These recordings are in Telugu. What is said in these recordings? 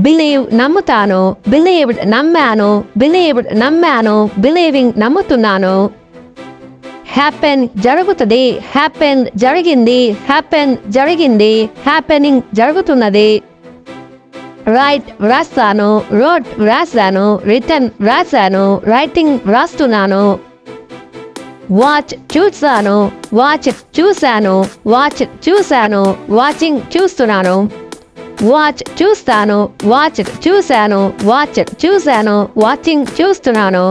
బిలీవ్ నమ్ముతాను, బిలీవ్డ్ నమ్మాను, బిలీవ్డ్ నమ్మాను, బిలీవింగ్ నమ్ముతున్నాను. హ్యాపెన్ జరుగుతుంది, హ్యాపెన్ జరిగింది, హ్యాపెన్ జరిగింది, హ్యాపెనింగ్ జరుగుతున్నది. రైట్ వ్రాస్తాను, రోట్ వ్రాసాను, రిటర్న్ వ్రాసాను, రైటింగ్ వ్రాస్తున్నాను. వాచ్ చూసాను, వాచ్ చూశాను, వాచ్ చూశాను, వాచింగ్ చూస్తున్నాను. వాచ్ చూస్తాను, వాచ్ చూశాను, వాచ్ చూశాను, వాచింగ్ చూస్తున్నాను.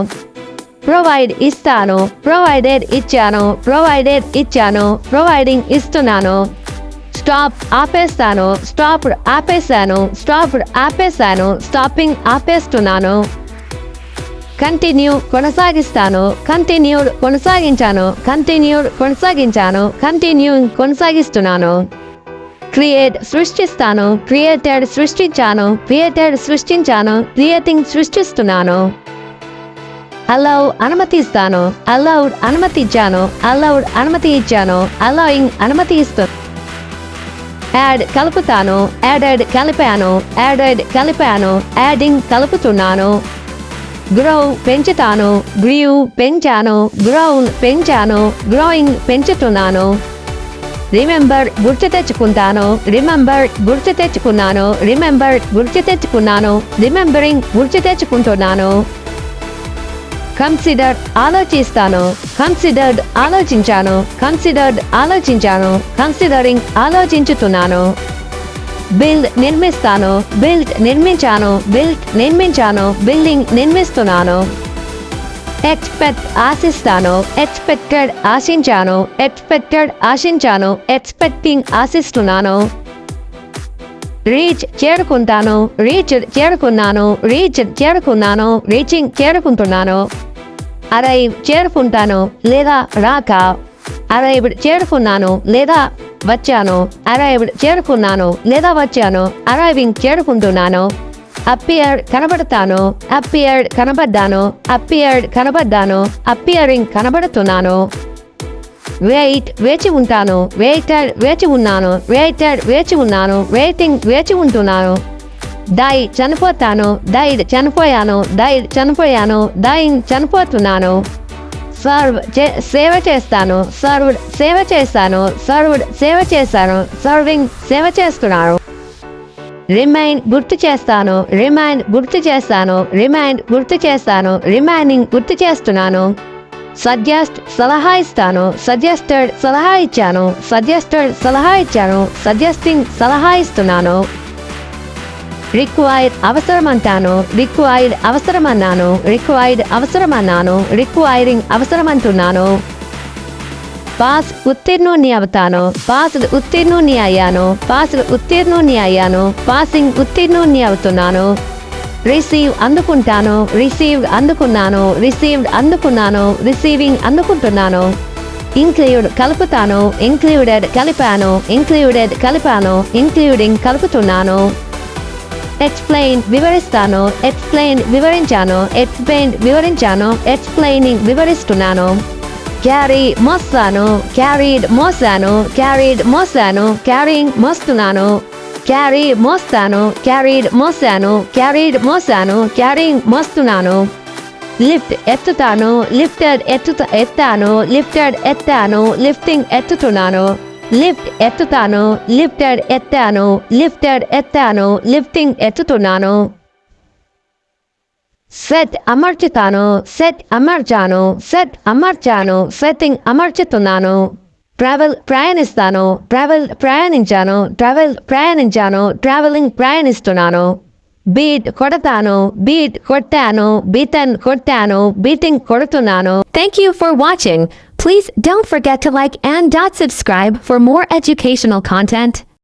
ప్రొవైడ్ ఇస్తాను, ప్రొవైడెడ్ ఇచ్చాను, ప్రొవైడెడ్ ఇచ్చాను, ప్రొవైడింగ్ ఇస్తున్నాను. స్టాప్ ఆపేస్తాను, స్టాప్ ఆపేశాను, స్టాప్ ఆపేశాను, స్టాపింగ్ ఆపేస్తున్నాను. కంటిన్యూ కొనసాగిస్తాను, కంటిన్యూడ్ కొనసాగించాను, కంటిన్యూడ్ కొనసాగించాను, కంటిన్యూయింగ్ కొనసాగిస్తున్నాను. క్రియేట్ సృష్టిస్తాను, క్రియేటెడ్ సృష్టించాను, క్రియేటెడ్ సృష్టించాను, క్రియేటింగ్ సృష్టిస్తున్నాను. అలౌ అనుమతిస్తాను, అలౌడ్ అనుమతించాను, అలౌడ్ అనుమతి ఇచ్చాను, అలౌయింగ్ అనుమతి ఇస్తాను. యాడ్ కలుపుతాను, యాడెడ్ కలిపాను, యాడెడ్ కలిపాను, యాడింగ్ కలుపుతున్నాను. గ్రో పెంచుతాను, గ్రీవ్ పెంచాను, గ్రౌన్ పెంచాను, గ్రోయింగ్ పెంచుతున్నాను. రిమెంబర్ గుర్తు తెచ్చుకుంటాను, రిమెంబర్ గుర్తు తెచ్చుకున్నాను, రిమెంబర్ గుర్తు తెచ్చుకున్నాను, రిమెంబరింగ్ గుర్తు తెచ్చుకుంటున్నాను. కన్సిడర్ ఆలోచిస్తాను, కన్సిడర్డ్ ఆలోచించాను, కన్సిడర్డ్ ఆలోచించాను, కన్సిడరింగ్ ఆలోచించుతున్నాను. బిల్డ్ నిర్మిస్తాను, బిల్డ్ నిర్మించాను, బిల్డ్ నిర్మించాను, బిల్డింగ్ నిర్మిస్తున్నాను. ఎక్స్పెక్ట్ ఆశిస్తాను, ఎక్స్పెక్టెడ్ ఆశించాను, ఎక్స్పెక్టెడ్ ఆశించాను, ఎక్స్పెక్టింగ్ ఆశిస్తున్నాను. రీచ్ చేరుకుంటాను, రీచ్డ్ చేరుకున్నాను, రీచ్డ్ చేరుకున్నాను, రీచింగ్ చేరుకుంటున్నాను. అరైవ్ చేరుకుంటాను లేదా రాక, అరైవ్డ్ చేరుకున్నాను లేదా వచ్చాను, అరైవ్డ్ చేరుకున్నాను లేదా వచ్చాను, అరైవింగ్ చేరుకుంటున్నాను. అపియర్ కనబడతాను, అపియర్డ్ కనబడ్డాను, అపియర్డ్ కనబడ్డాను, అపియరింగ్ కనబడుతున్నాను. వెయిట్ వేచి ఉంటాను, వెయిటెడ్ వేచి ఉన్నాను, వెయిటెడ్ వేచి ఉన్నాను, వెయిటింగ్ వేచి ఉంటున్నాను. డై చనిపోతాను, డైడ్ చనిపోయాను, డైడ్ చనిపోయాను, డైయింగ్ చనిపోతున్నాను. సర్వ్ సేవ చేస్తాను, సర్వ్డ్ సేవ చేస్తాను, సర్వ్డ్ సేవ చేశాను, సర్వింగ్ సేవ చేస్తున్నాను. రిమైండ్ గుర్తు చేస్తాను, రిమైండ్ గుర్తు చేస్తాను, రిమైండ్ గుర్తు చేస్తాను, రిమైనింగ్ గుర్తు చేస్తున్నాను. సజెస్ట్ సలహా ఇస్తాను, సజెస్టెడ్ సలహా ఇచ్చాను, సజెస్టెడ్ సలహా ఇచ్చాను, సజెస్టింగ్ సలహా ఇస్తున్నాను. రిక్వైర్డ్ అవసరమంటాను, రిక్వైర్డ్ అవసరమన్నాను, రిక్వైర్డ్ అవసరమన్నాను, రిక్వైరింగ్ అవసరమంటున్నాను. పాస్ ఉత్తీర్ణుని అవుతాను, పాస్డ్ ఉత్తీర్ణుని అయ్యాను, పాస్డ్ ఉత్తీర్ణుని అయ్యాను, పాసింగ్ ఉత్తీర్ణుని అవుతున్నాను. రిసీవ్ అందుకుంటాను, రిసీవ్డ్ అందుకున్నాను, రిసీవ్డ్ అందుకున్నాను, రిసీవింగ్ అందుకుంటున్నాను. ఇంక్లూడ్ కలుపుతాను, ఇంక్లూడెడ్ కలిపాను, ఇంక్లూడెడ్ కలిపాను, ఇంక్లూడింగ్ కలుపుతున్నాను. ఎక్స్ప్లెయిన్ వివరిస్తాను, ఎక్స్ప్లెయిన్ వివరించాను, ఎక్స్ప్లెయిన్ వివరించాను, ఎక్స్ప్లెయినింగ్ వివరిస్తున్నాను. క్యారీ మోస్తాను, క్యారీడ్ మోసాను, క్యారీడ్ మోసాను, క్యారింగ్ మోస్తున్నాను. క్యారీ మోస్తాను, క్యారీడ్ మోసాను, క్యారీడ్ మోసాను, క్యారింగ్ మోస్తున్నాను. లిఫ్ట్ ఎత్తుతాను, లిఫ్టెడ్ ఎత్తాను, లిఫ్టెడ్ ఎత్తాను, లిఫ్టింగ్ ఎత్తుతున్నాను. లిఫ్ట్ ఎత్తుతాను, లిఫ్టెడ్ ఎత్తాను, లిఫ్టెడ్ ఎత్తాను, లిఫ్టింగ్ ఎత్తుతున్నాను. సెట్ అమర్చుతాను, సెట్ అమర్చాను, సెట్ అమర్చాను, సెట్టింగ్ అమర్చుతున్నాను. ట్రావెల్ ప్రయాణిస్తాను, ట్రావెల్ ప్రయాణించాను, ట్రావెల్ ప్రయాణించాను, ట్రావెలింగ్ ప్రయాణిస్తున్నాను. బీట్ కొడతాను, బీట్ కొట్టాను, బీటన్ కొట్టాను, beating కొడుతున్నాను. Thank you for watching. Please don't forget to like and subscribe for more educational content.